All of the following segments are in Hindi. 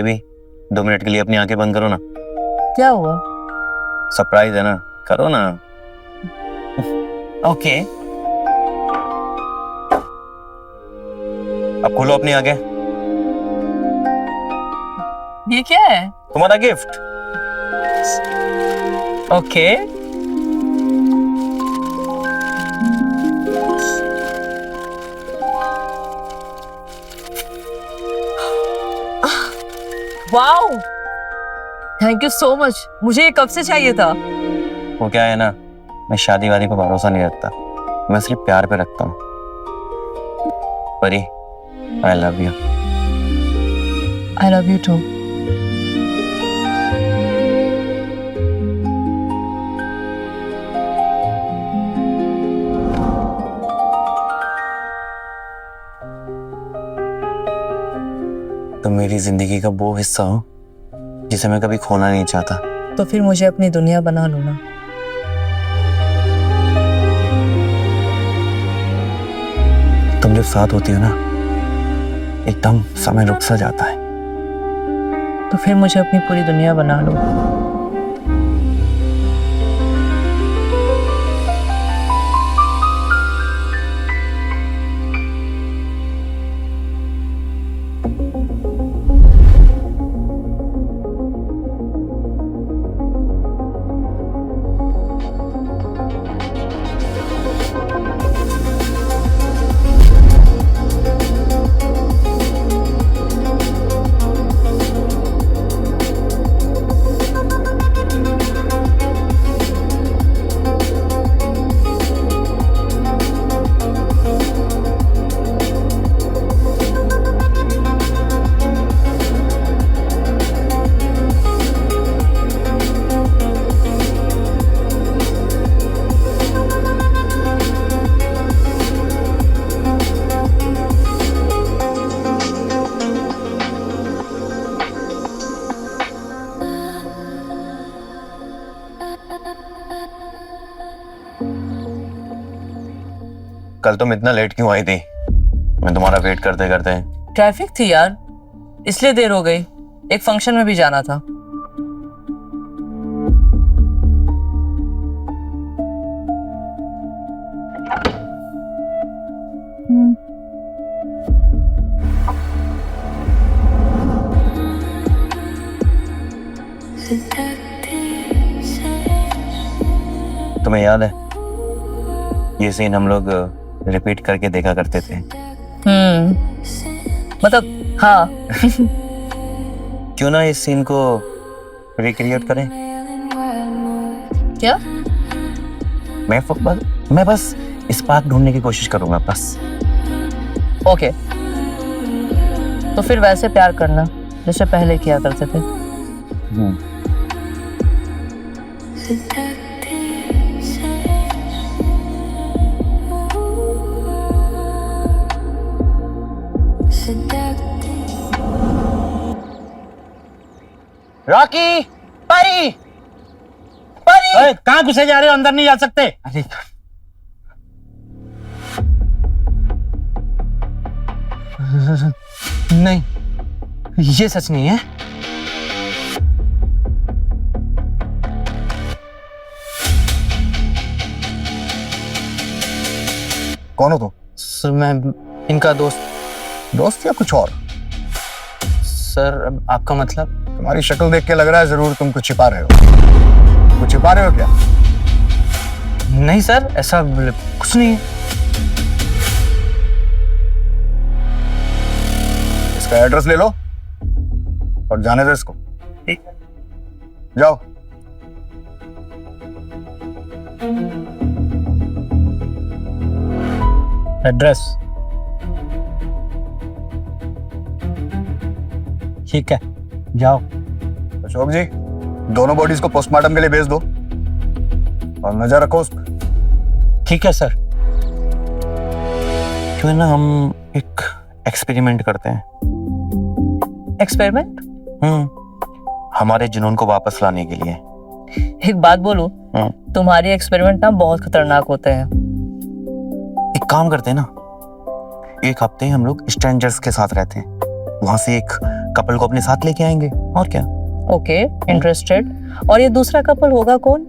बेबी 2 मिनट के लिए अपनी आंखें बंद करो ना। क्या हुआ? सरप्राइज है ना, करो ना। ओके अब खोलो अपनी आंखें। ये क्या है? तुम्हारा gift. Okay. Wow, thank you so much. मुझे ये कब से चाहिए था। वो क्या है ना, मैं शादी वादी पे भरोसा नहीं रखता, मैं सिर्फ प्यार पे रखता हूँ। Pari, I love you. I love you too. तुम मेरी जिंदगी का वो हिस्सा हो जिसे मैं कभी खोना नहीं चाहता। तो फिर मुझे अपनी दुनिया बना लो ना। तुम जब साथ होती हो ना, एकदम समय रुक सा जाता है। तो फिर मुझे अपनी पूरी दुनिया बना लो। कल तुम इतना लेट क्यों आई थी? मैं तुम्हारा वेट करते करते। ट्रैफिक थी यार, इसलिए देर हो गई। एक फंक्शन में भी जाना था। तुम्हें याद है ये सीन हम लोग रिपीट करके देखा करते थे? मतलब हाँ। क्यों ना इस सीन को रिक्रिएट करें? क्या? मैं बस स्पार्क ढूंढने की कोशिश करूंगा बस। ओके, तो फिर वैसे प्यार करना जैसे पहले किया करते थे। रॉकी, परी, परी, कहाँ घुसे जा रहे हो? अंदर नहीं जा सकते। अरे नहीं, ये सच नहीं है। कौन हो तुम? सर मैं इनका दोस्त। दोस्त या कुछ और? सर आपका मतलब? तुम्हारी शक्ल देख के लग रहा है जरूर तुम कुछ छिपा रहे हो। कुछ छिपा रहे हो क्या? नहीं सर, ऐसा कुछ नहीं है। इसका एड्रेस ले लो और जाने दो इसको। ठीक, जाओ। एड्रेस ठीक है, जाओ। अशोक जी, दोनों बॉडीज को पोस्टमार्टम के लिए भेज दो और नजर रखो उस पर। ठीक है सर। क्यों ना हम एक एक्सपेरिमेंट करते हैं? एक्सपेरिमेंट? हमारे जुनून को वापस लाने के लिए। एक बात बोलूं, तुम्हारी एक्सपेरिमेंट ना बहुत खतरनाक होते हैं। एक काम करते हैं ना, एक हफ्ते हम लोग स्ट्रेंजर्स के साथ रहते हैं, वहां से एक कपल को अपने साथ लेके आएंगे, और क्या। Okay, interested. और ये दूसरा कपल होगा कौन?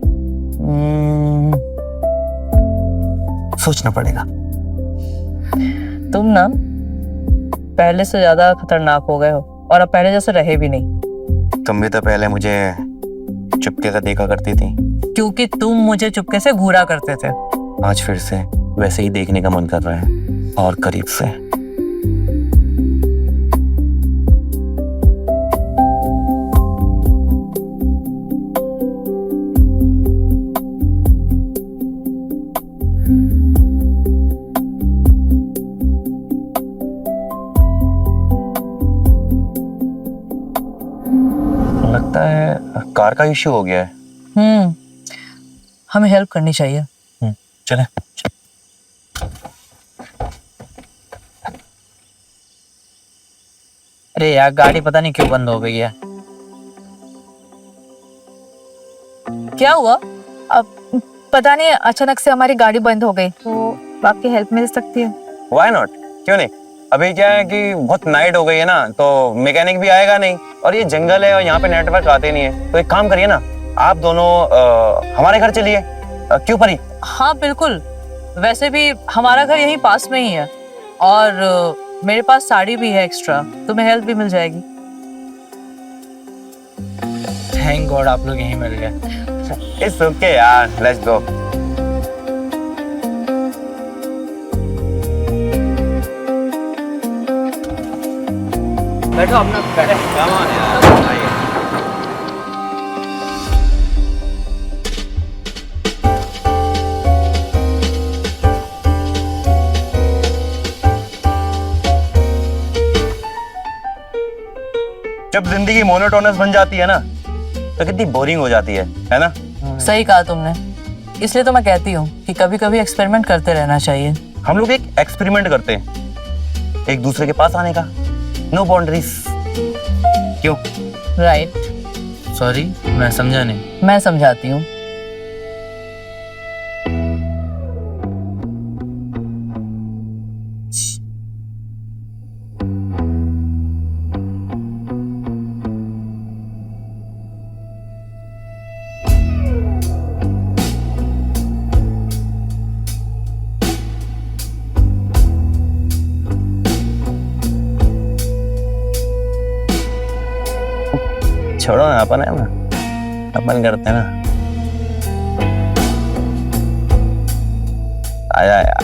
सोचना पड़ेगा। तुम ना पहले से ज्यादा खतरनाक हो गए हो, और अब पहले जैसे रहे भी नहीं। तुम भी तो पहले मुझे चुपके से देखा करती थी। क्योंकि तुम मुझे चुपके से घूरा करते थे। आज फिर से वैसे ही देखने का मन कर रहा है, और करीब से। लगता है कार का इश्यू हो गया है। हमें हेल्प करनी चाहिए। चले। अरे यार, गाड़ी पता नहीं क्यों बंद हो गई है। क्या हुआ? अब पता नहीं, अचानक से हमारी गाड़ी बंद हो गई, तो आपकी हेल्प मिल सकती है? Why not? क्यों नहीं। अभी क्या है कि बहुत नाइट हो गई है ना, तो मैकेनिक भी आएगा नहीं, और ये जंगल है और यहाँ पे नेटवर्क आते नहीं है। तो एक काम करिए ना, आप दोनों हमारे घर चलिए। क्यों परी? हाँ बिल्कुल, वैसे भी हमारा घर यहीं पास में ही है, और मेरे पास साड़ी भी है एक्स्ट्रा, तुम्हें हेल्प भी मिल जाएगी। थैंक गॉड आप लोग यहीं मिल गए। इट्स ओके यार, लेट्स गो। बैठो अपना, बैठो। Come on यार, आइए। जब जिंदगी मोनोटोनस बन जाती है ना, तो कितनी बोरिंग हो जाती है ना? सही कहा तुमने, इसलिए तो मैं कहती हूँ कि कभी कभी एक्सपेरिमेंट करते रहना चाहिए। हम लोग एक एक्सपेरिमेंट करते हैं, एक दूसरे के पास आने का। No boundaries. क्यों? राइट। सॉरी, मैं समझा नहीं। मैं समझाती हूँ। छोड़ो ना, अपन है ना, अपन करते हैं ना। आया यार।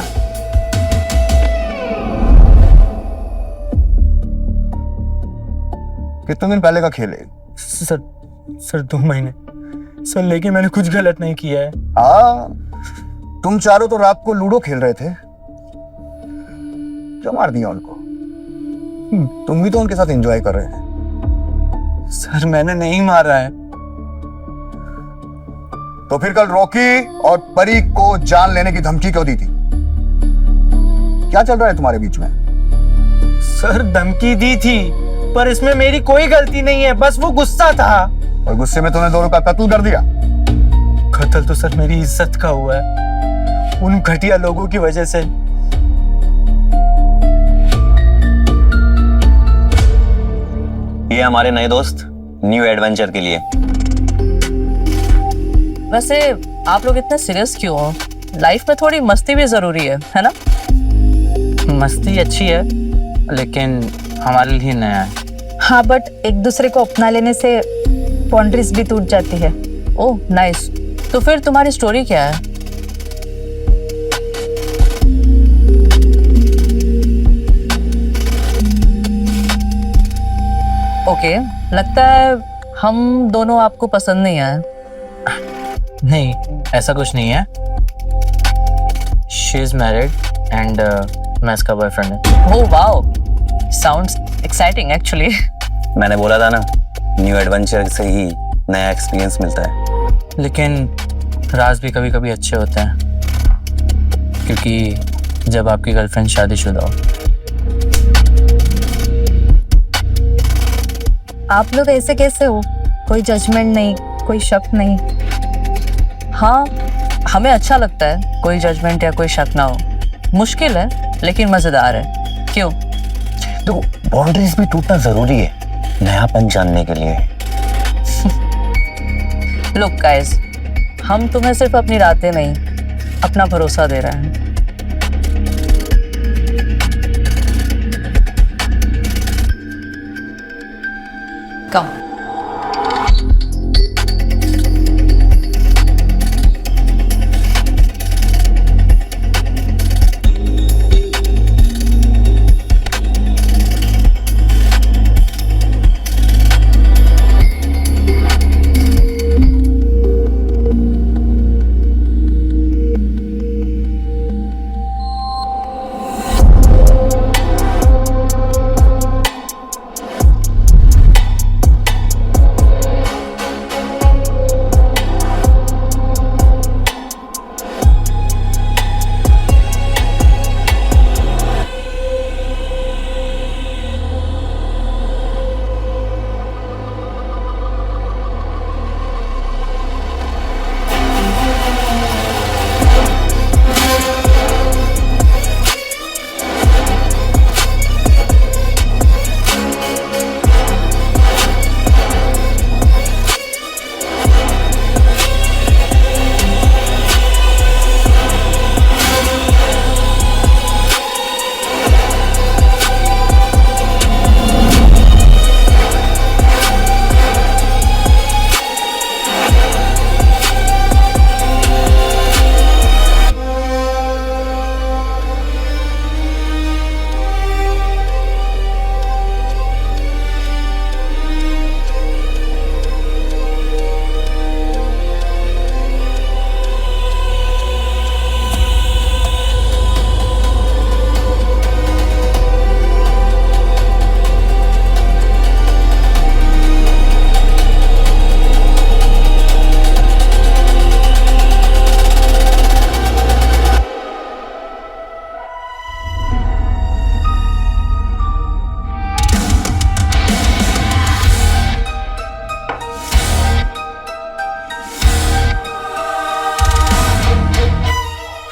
कितने दिन पहले का खेल है? सर 2 महीने सर, लेकिन मैंने कुछ गलत नहीं किया है। हाँ, तुम चारों तो रात को लूडो खेल रहे थे, जो मार दिया उनको। तुम भी तो उनके साथ एंजॉय कर रहे थे। सर मैंने नहीं मारा है। तो फिर कल रॉकी और परी को जान लेने की धमकी क्यों दी थी? क्या चल रहा है तुम्हारे बीच में? सर धमकी दी थी, पर इसमें मेरी कोई गलती नहीं है, बस वो गुस्सा था। और गुस्से में तुमने दोनों का कत्ल कर दिया। कत्ल तो सर मेरी इज्जत का हुआ है, उन घटिया लोगों की वजह से। ये हमारे नए दोस्त न्यू एडवेंचर के लिए। वैसे आप लोग इतने सीरियस क्यों हो? लाइफ में थोड़ी मस्ती भी जरूरी है ना? मस्ती अच्छी है, लेकिन हमारे लिए नया है। हाँ, बट एक दूसरे को अपना लेने से बाउंड्रीज भी टूट जाती है। Oh nice. तो फिर तुम्हारी स्टोरी क्या है? ओके, लगता है हम दोनों आपको पसंद नहीं आए। नहीं, ऐसा कुछ नहीं है। शी इज मैरिड एंड मैं इसका बॉयफ्रेंड है। Oh wow, sounds exciting actually. मैंने बोला था ना, न्यू एडवेंचर से ही नया एक्सपीरियंस मिलता है। लेकिन राज भी कभी कभी अच्छे होते हैं, क्योंकि जब आपकी गर्लफ्रेंड शादीशुदा हो। आप लोग ऐसे कैसे हो? कोई जजमेंट नहीं, कोई शक नहीं। हाँ, हमें अच्छा लगता है, कोई जजमेंट या कोई शक ना हो। मुश्किल है लेकिन मजेदार है। क्यों? देखो, बाउंड्रीज भी टूटना जरूरी है, नयापन जानने के लिए। लुक गाइस, हम तुम्हें सिर्फ अपनी रातें नहीं, अपना भरोसा दे रहे हैं। कम।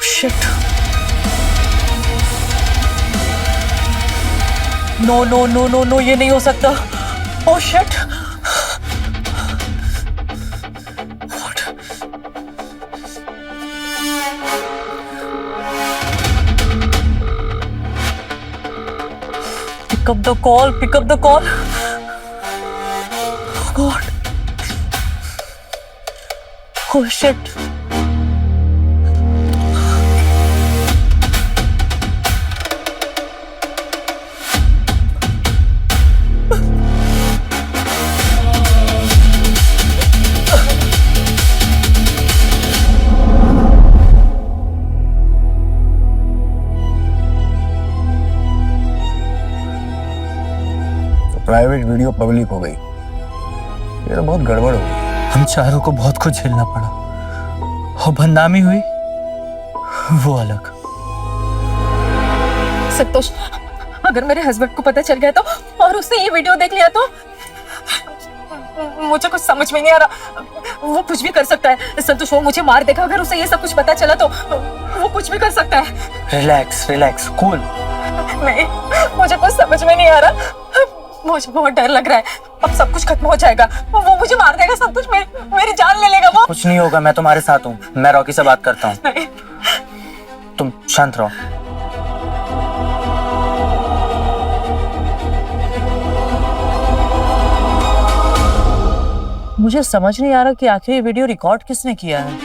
Shit. No no no no no, ये नहीं हो सकता। Oh shit. Pick up the call, pick up the call. Oh God. Oh shit. Private video public हो गई, ये तो बहुत गड़बड़ हो गई। हम चारों को बहुत कुछ झेलना पड़ा और बदनामी हुई वो अलग। संतोष, अगर मेरे हस्बैंड को पता चल गया तो, और उसने ये वीडियो देख लिया तो मुझे कुछ समझ में नहीं आ रहा। वो कुछ भी कर सकता है संतोष, वो मुझे मार देगा अगर उसे ये सब कुछ पता चला तो। वो कुछ भी कर सकता है। Relax relax, cool. नहीं, मुझे कुछ समझ में नहीं आ रहा। मुझे बहुत डर लग रहा है। अब सब कुछ खत्म हो जाएगा। वो मुझे मार देगा संतोष, मेरी जान ले लेगा वो। कुछ नहीं होगा, मैं तुम्हारे साथ हूँ। मैं रॉकी से बात करता हूँ। नहीं। तुम शांत रहो। मुझे समझ नहीं आ रहा कि आखिर ये वीडियो रिकॉर्ड किसने किया है।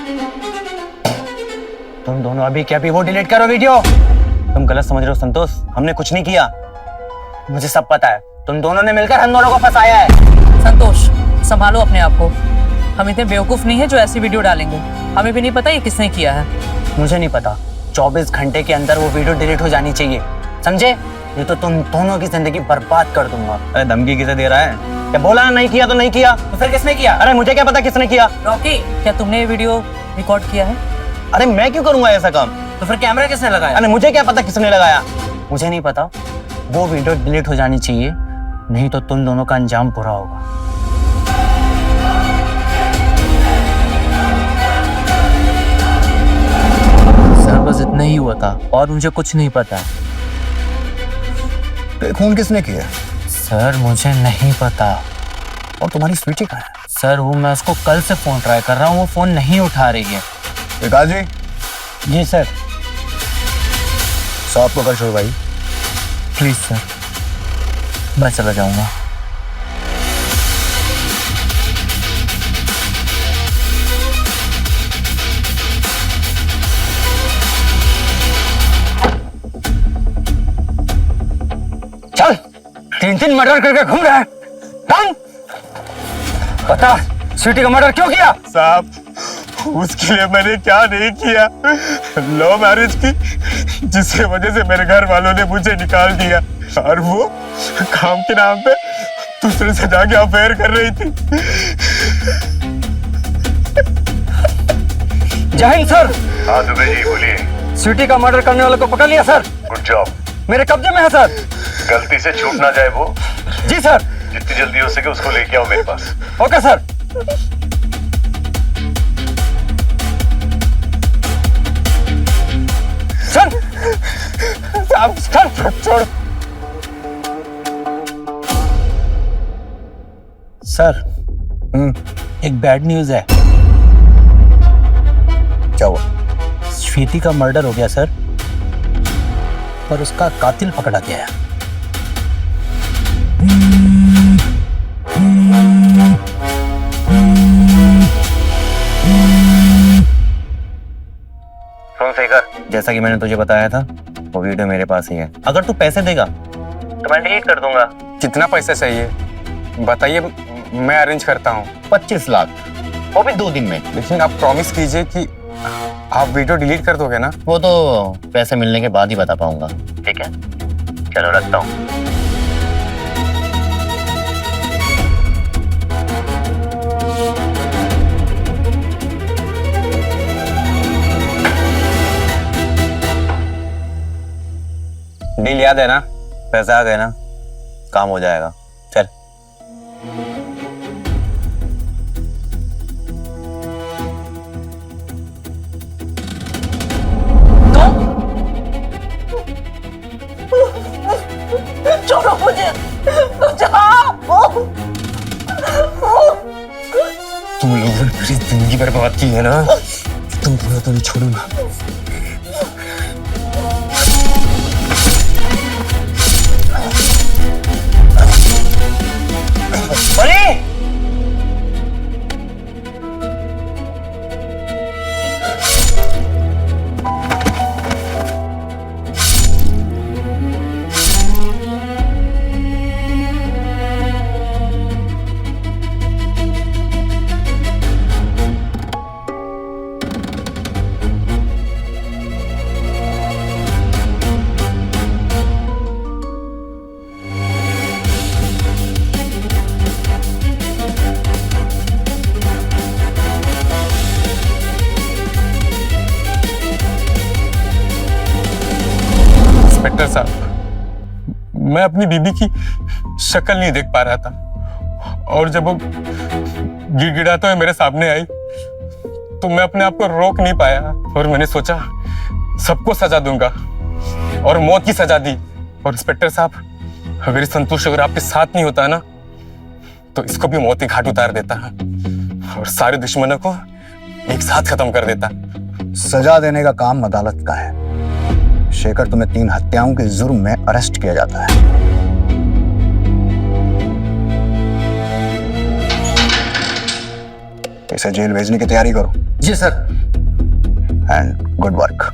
तुम दोनों अभी क्या भी वो डिलीट करो वीडियो। तुम गलत समझ रहे हो संतोष, हमने कुछ नहीं किया। मुझे सब पता है, तुम दोनों ने मिलकर हम दोनों को फंसाया है। संतोष, संभालो अपने आप को। हम इतने बेवकूफ नहीं है जो ऐसी वीडियो डालेंगे। हमें भी नहीं पता ये किसने किया है। मुझे नहीं पता, 24 घंटे के अंदर वो वीडियो डिलीट हो जानी चाहिए, समझे? ये तो तुम दोनों की जिंदगी बर्बाद कर दूंगा। अरे धमकी किसे दे रहा है? क्या बोला नहीं किया तो नहीं किया, तो फिर किसने किया? अरे मुझे क्या पता किसने किया। रॉकी, क्या तुमने ये वीडियो रिकॉर्ड किया है? अरे मैं क्यों करूंगा ऐसा काम? तो फिर कैमरा किसने लगाया? अरे मुझे क्या पता किसने लगाया। मुझे नहीं पता, वो वीडियो डिलीट हो जानी चाहिए, नहीं तो तुम दोनों का अंजाम बुरा होगा। सर बस इतना ही हुआ था और मुझे कुछ नहीं पता। खून किसने किया? सर मुझे नहीं पता। और तुम्हारी स्वीटी कहाँ है? सर वो मैं उसको कल से फोन ट्राई कर रहा हूँ, वो फोन नहीं उठा रही है। विकास जी, जी सर। साहब को कर छोड़ भाई। प्लीज सर, मैं चला जाऊंगा। चल, 3 मर्डर करके घूम रहा है। कौन? बता, स्वीटी का मर्डर क्यों किया? साहब, उसके लिए मैंने क्या नहीं किया। लव मैरिज की, जिसकी वजह से मेरे घर वालों ने मुझे निकाल दिया, और वो काम के नाम पे दूसरे से जाके अफेयर कर रही थी। जय हिंद सर। हाँ दुबे जी बोलिए। स्वीटी का मर्डर करने वाले को पकड़ लिया सर। Good job. मेरे कब्जे में है सर। गलती से छूट ना जाए वो। जी सर। जितनी जल्दी हो सके उसको लेके आओ मेरे पास। Okay sir. सर, साहब, सर, छोड़। सर एक बैड न्यूज है। क्या हुआ? स्वीटी का मर्डर हो गया सर, पर उसका कातिल पकड़ा गया है। सुन शेखर, जैसा कि मैंने तुझे बताया था, वो वीडियो मेरे पास ही है। अगर तू पैसे देगा तो मैं डिलीट कर दूंगा। कितना पैसा चाहिए बताइए, मैं अरेंज करता हूँ। 25 लाख, वो भी 2 दिन में। लेकिन आप प्रॉमिस कीजिए कि आप वीडियो डिलीट कर दोगे ना। वो तो पैसे मिलने के बाद ही बता पाऊंगा। ठीक है, चलो रखता हूँ। डील याद है ना? पैसा आ गए ना, काम हो जाएगा। चल। छोड़ो मुझे, जाओ। तुम लोगों ने मेरी जिंदगी बर्बाद की है ना, तुम तो नहीं छोड़ूंगा। परी! इंस्पेक्टर साहब, मैं अपनी बीबी की शक्ल नहीं देख पा रहा था, और जब वो गिड़गिड़ाते हुए मेरे सामने आई तो मैं अपने आप को रोक नहीं पाया, और मैंने सोचा सबको सजा दूंगा, और मौत की सजा दी। और इंस्पेक्टर साहब, अगर ये संतोष अगर आपके साथ नहीं होता ना, तो इसको भी मौत के घाट उतार देता और सारे दुश्मनों को एक साथ खत्म कर देता। सजा देने का काम अदालत का है। शेखर, तुम्हें 3 हत्याओं के जुर्म में अरेस्ट किया जाता है। इसे जेल भेजने की तैयारी करो। जी सर। And good work.